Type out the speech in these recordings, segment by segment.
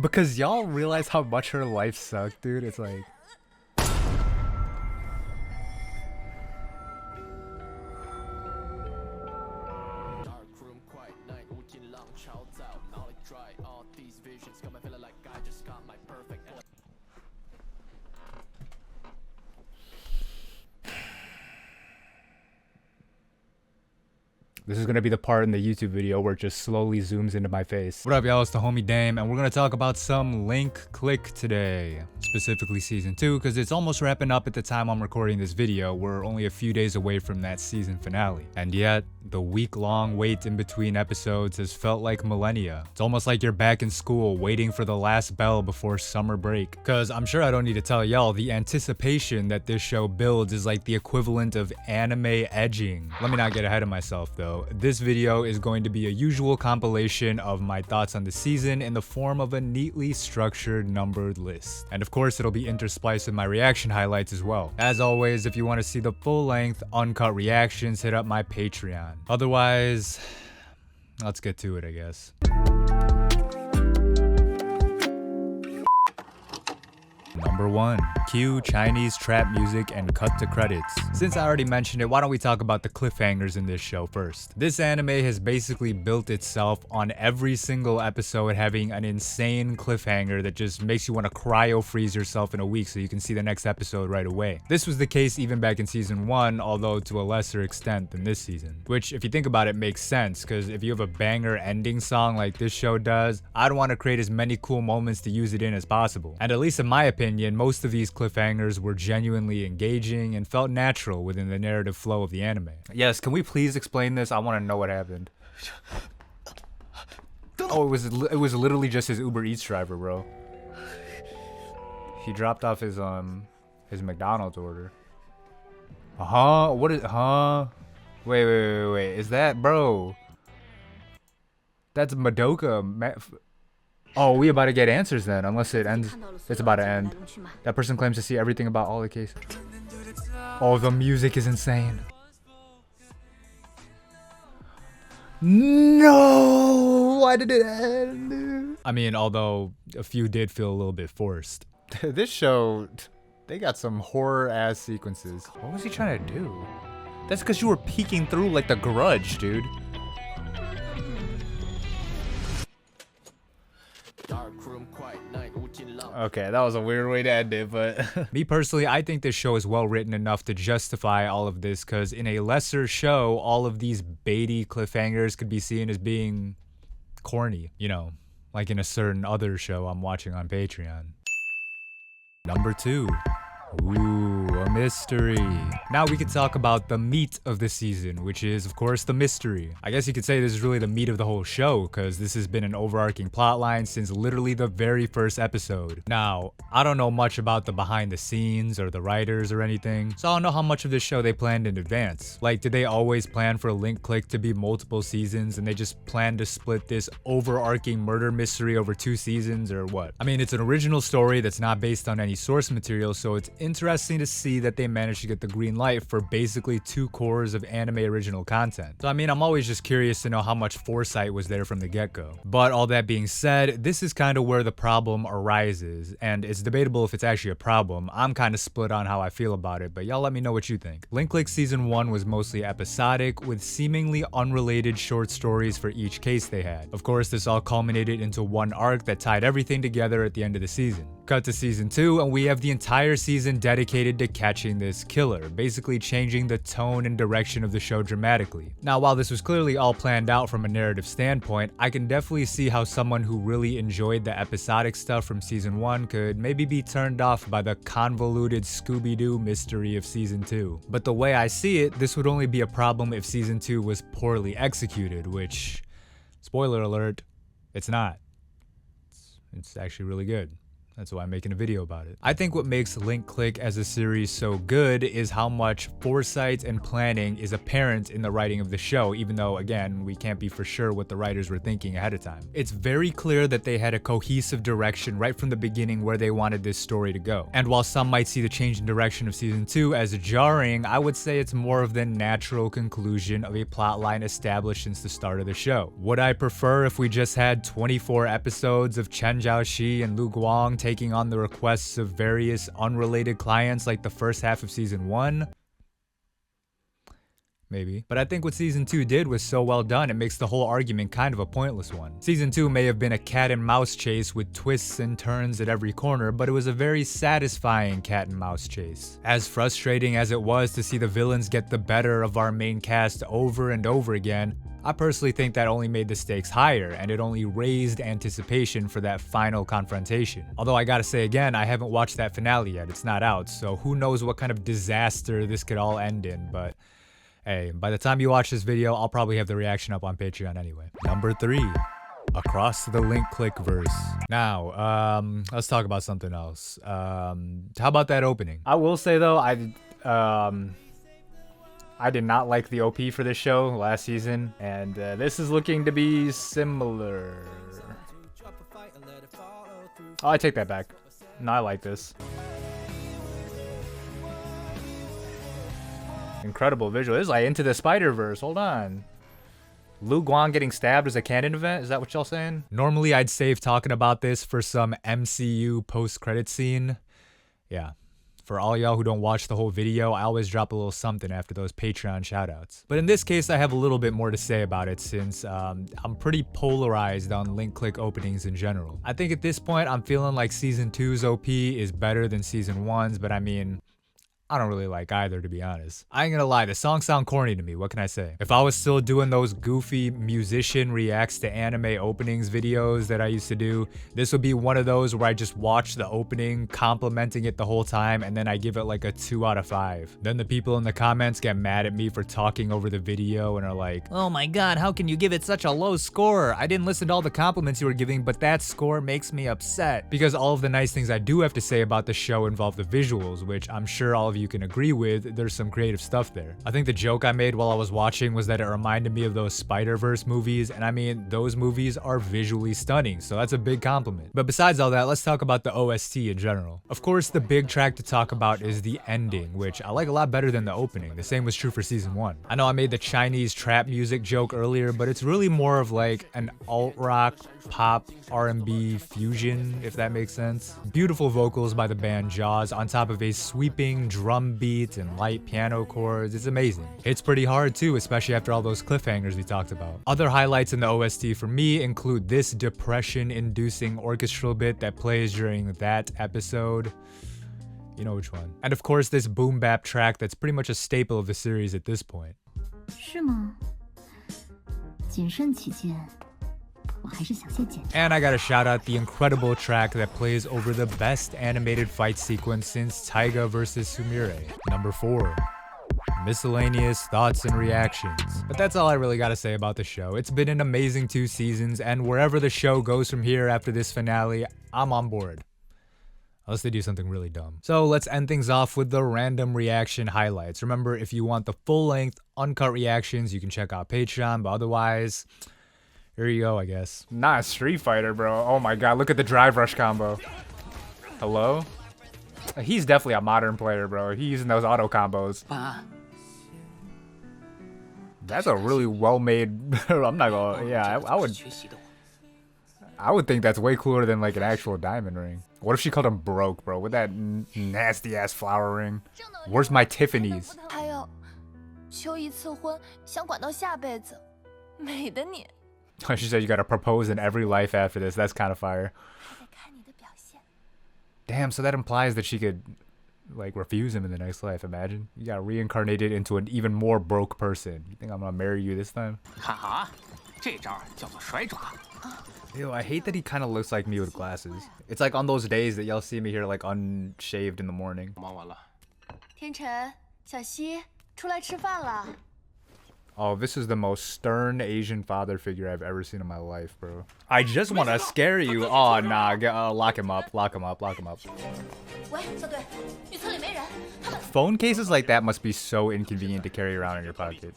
Because y'all realize how much her life sucked, dude. It's like... This is gonna be the part in the YouTube video where it just slowly zooms into my face. What up, y'all? It's the homie Dame, and we're gonna talk about some link click today. Specifically season 2, because it's almost wrapping up at the time I'm recording this video. We're only a few days away from that season finale. And yet, the week-long wait in between episodes has felt like millennia. It's almost like you're back in school waiting for the last bell before summer break. Cause I'm sure I don't need to tell y'all, the anticipation that this show builds is like the equivalent of anime edging. Let me not get ahead of myself though. This video is going to be a usual compilation of my thoughts on the season in the form of a neatly structured numbered list. And of course, it'll be interspliced with my reaction highlights as well. As always, if you want to see the full-length, uncut reactions, hit up my Patreon. Otherwise, let's get to it, I guess. Number 1. Cue Chinese trap music and cut to credits. Since I already mentioned it, why don't we talk about the cliffhangers in this show first? This anime has basically built itself on every single episode having an insane cliffhanger that just makes you want to cryo-freeze yourself in a week so you can see the next episode right away. This was the case even back in season 1, although to a lesser extent than this season. Which, if you think about it, makes sense, because if you have a banger ending song like this show does, I'd want to create as many cool moments to use it in as possible. And at least in my opinion, most of these cliffhangers were genuinely engaging and felt natural within the narrative flow of the anime. Yes, can we please explain this? I want to know what happened. Oh, it was literally just his Uber Eats driver, bro. He dropped off his McDonald's order. What is Wait. Is that, bro? That's Madoka. Oh, we about to get answers then, unless it ends. It's about to end. That person claims to see everything about all the cases. Oh, the music is insane. No! Why did it end? I mean, although a few did feel a little bit forced. This show, they got some horror-ass sequences. What was he trying to do? That's because you were peeking through like The Grudge, dude. Okay, that was a weird way to end it, but... Me personally, I think this show is well written enough to justify all of this, because in a lesser show, all of these baity cliffhangers could be seen as being corny, you know, like in a certain other show I'm watching on Patreon. Number 2. Ooh, a mystery. Now we can talk about the meat of the season, which is, of course, the mystery. I guess you could say this is really the meat of the whole show, because this has been an overarching plotline since literally the very first episode. Now, I don't know much about the behind the scenes or the writers or anything, so I don't know how much of this show they planned in advance. Like, did they always plan for Link Click to be multiple seasons and they just planned to split this overarching murder mystery over 2 seasons or what? I mean, it's an original story that's not based on any source material, so it's interesting to see that they managed to get the green light for basically 2 cores of anime original content. So I mean, I'm always just curious to know how much foresight was there from the get-go. But all that being said, this is kind of where the problem arises, and it's debatable if it's actually a problem. I'm kind of split on how I feel about it, but y'all let me know what you think. Link Click Season 1 was mostly episodic, with seemingly unrelated short stories for each case they had. Of course, this all culminated into one arc that tied everything together at the end of the season. Cut to Season 2, and we have the entire season dedicated to catching this killer, basically changing the tone and direction of the show dramatically. Now, while this was clearly all planned out from a narrative standpoint, I can definitely see how someone who really enjoyed the episodic stuff from Season 1 could maybe be turned off by the convoluted Scooby-Doo mystery of Season 2. But the way I see it, this would only be a problem if Season 2 was poorly executed, which, spoiler alert, it's not. It's actually really good. That's why I'm making a video about it. I think what makes Link Click as a series so good is how much foresight and planning is apparent in the writing of the show, even though, again, we can't be for sure what the writers were thinking ahead of time. It's very clear that they had a cohesive direction right from the beginning where they wanted this story to go. And while some might see the change in direction of season 2 as jarring, I would say it's more of the natural conclusion of a plotline established since the start of the show. Would I prefer if we just had 24 episodes of Chen Zhaoxi and Lu Guang taking on the requests of various unrelated clients like the first half of season 1? Maybe. But I think what season 2 did was so well done, it makes the whole argument kind of a pointless one. Season 2 may have been a cat and mouse chase with twists and turns at every corner, but it was a very satisfying cat and mouse chase. As frustrating as it was to see the villains get the better of our main cast over and over again, I personally think that only made the stakes higher, and it only raised anticipation for that final confrontation. Although I gotta say again, I haven't watched that finale yet, it's not out, so who knows what kind of disaster this could all end in, but hey, by the time you watch this video, I'll probably have the reaction up on Patreon anyway. Number 3. Across the Link Click verse. Now, let's talk about something else. How about that opening? I will say though, I did not like the OP for this show last season, and this is looking to be similar. Oh, I take that back. No, I like this. Incredible visual. This is like Into the Spider-Verse. Hold on. Lu Guang getting stabbed as a canon event? Is that what y'all saying? Normally, I'd save talking about this for some MCU post-credit scene. Yeah. For all y'all who don't watch the whole video, I always drop a little something after those Patreon shoutouts. But in this case, I have a little bit more to say about it since I'm pretty polarized on Link Click openings in general. I think at this point, I'm feeling like Season 2's OP is better than Season 1's, but I mean, I don't really like either, to be honest. I ain't gonna lie, the songs sound corny to me, what can I say? If I was still doing those goofy musician reacts to anime openings videos that I used to do, this would be one of those where I just watch the opening, complimenting it the whole time, and then I give it like a 2 out of 5. Then the people in the comments get mad at me for talking over the video and are like, "Oh my god, how can you give it such a low score? I didn't listen to all the compliments you were giving, but that score makes me upset." Because all of the nice things I do have to say about the show involve the visuals, which I'm sure all of you can agree with. There's some creative stuff there. I think the joke I made while I was watching was that it reminded me of those Spider-Verse movies, and I mean, those movies are visually stunning, so that's a big compliment. But besides all that, let's talk about the OST in general. Of course, the big track to talk about is the ending, which I like a lot better than the opening. The same was true for season 1. I know I made the Chinese trap music joke earlier, but it's really more of like an alt-rock, pop, R&B fusion, if that makes sense. Beautiful vocals by the band Jaws on top of a sweeping drum beat and light piano chords. It's amazing. It's pretty hard too, especially after all those cliffhangers we talked about. Other highlights in the OST for me include this depression-inducing orchestral bit that plays during that episode. You know which one. And of course this boom bap track that's pretty much a staple of the series at this point. 是吗？谨慎起见。 And I gotta shout out the incredible track that plays over the best animated fight sequence since Taiga vs Sumire. Number 4. Miscellaneous thoughts and reactions. But that's all I really gotta say about the show. It's been an amazing 2 seasons, and wherever the show goes from here after this finale, I'm on board. Unless they do something really dumb. So let's end things off with the random reaction highlights. Remember, if you want the full-length, uncut reactions, you can check out Patreon, but otherwise, here you go, I guess. Not a Street Fighter, bro. Oh my god, look at the drive rush combo. Hello? He's definitely a modern player, bro. He's using those auto combos. That's a really well-made... I'm not gonna... Yeah, I would think that's way cooler than like an actual diamond ring. What if she called him broke, bro? With that nasty-ass flower ring? Where's my Tiffany's? She said you gotta propose in every life after this. That's kind of fire. Damn, so that implies that she could, like, refuse him in the next life. Imagine. You got reincarnated into an even more broke person. You think I'm gonna marry you this time? Ew, I hate that he kind of looks like me with glasses. It's like on those days that y'all see me here, like, unshaved in the morning. Oh, this is the most stern Asian father figure I've ever seen in my life, bro. I just want to scare you. Oh, nah. Lock him up. Lock him up. Lock him up. Phone cases like that must be so inconvenient to carry around in your pocket.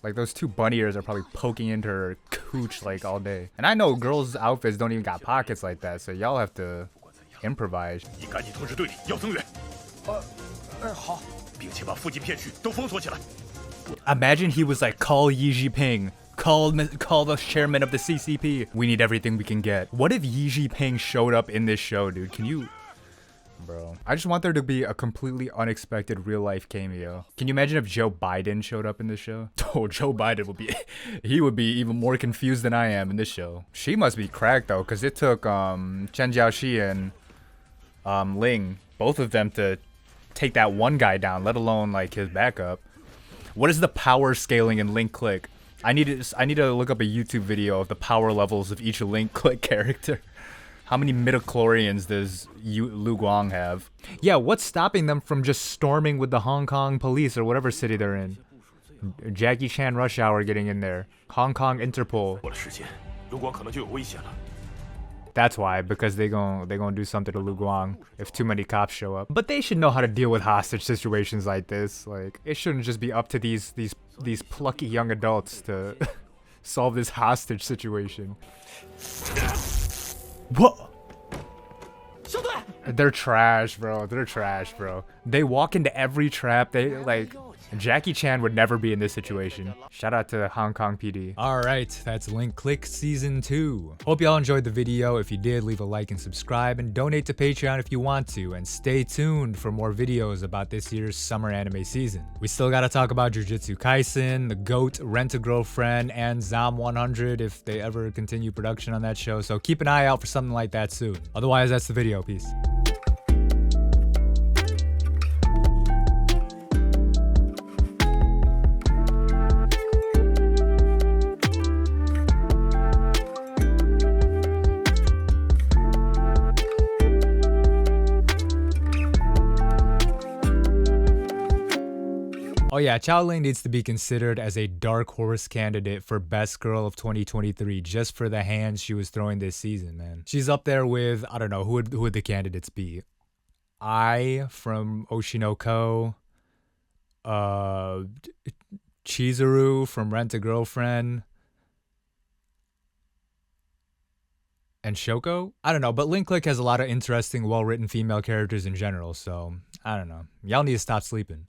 Like, those two bunny ears are probably poking into her cooch, like, all day. And I know girls' outfits don't even got pockets like that, so y'all have to improvise. Imagine he was like, call Yi Jinping. Call the chairman of the CCP. We need everything we can get. What if Yi Jinping showed up in this show, dude? Can you... Bro, I just want there to be a completely unexpected real-life cameo. Can you imagine if Joe Biden showed up in this show? Oh, Joe Biden would be... he would be even more confused than I am in this show. She must be cracked, though, because it took Chen Jiaoxi and Ling, both of them, to take that one guy down, let alone, like, his backup. What is the power scaling in Link Click? I need to look up a YouTube video of the power levels of each Link Click character. How many midichlorians does Lu Guang have? Yeah, what's stopping them from just storming with the Hong Kong police or whatever city they're in? Jackie Chan Rush Hour getting in there. Hong Kong Interpol. That's why, because they gonna do something to Lu Guang if too many cops show up. But they should know how to deal with hostage situations like this. Like, it shouldn't just be up to these plucky young adults to solve this hostage situation. What? They're trash, bro. They're trash, bro. They walk into every trap. They, like... Jackie Chan would never be in this situation. Shout out to Hong Kong PD. Alright, that's Link Click Season 2. Hope y'all enjoyed the video. If you did, leave a like and subscribe, and donate to Patreon if you want to, and stay tuned for more videos about this year's summer anime season. We still gotta talk about Jujutsu Kaisen, The GOAT, Rent-A-Girlfriend, and Zom 100 if they ever continue production on that show, so keep an eye out for something like that soon. Otherwise, that's the video. Peace. Oh yeah, Xiaolin needs to be considered as a dark horse candidate for best girl of 2023 just for the hands she was throwing this season, man. She's up there with, I don't know, who would the candidates be? I from Oshinoko, Chizuru from Rent-A-Girlfriend, and Shoko? I don't know, but Link Click has a lot of interesting, well-written female characters in general, so I don't know. Y'all need to stop sleeping.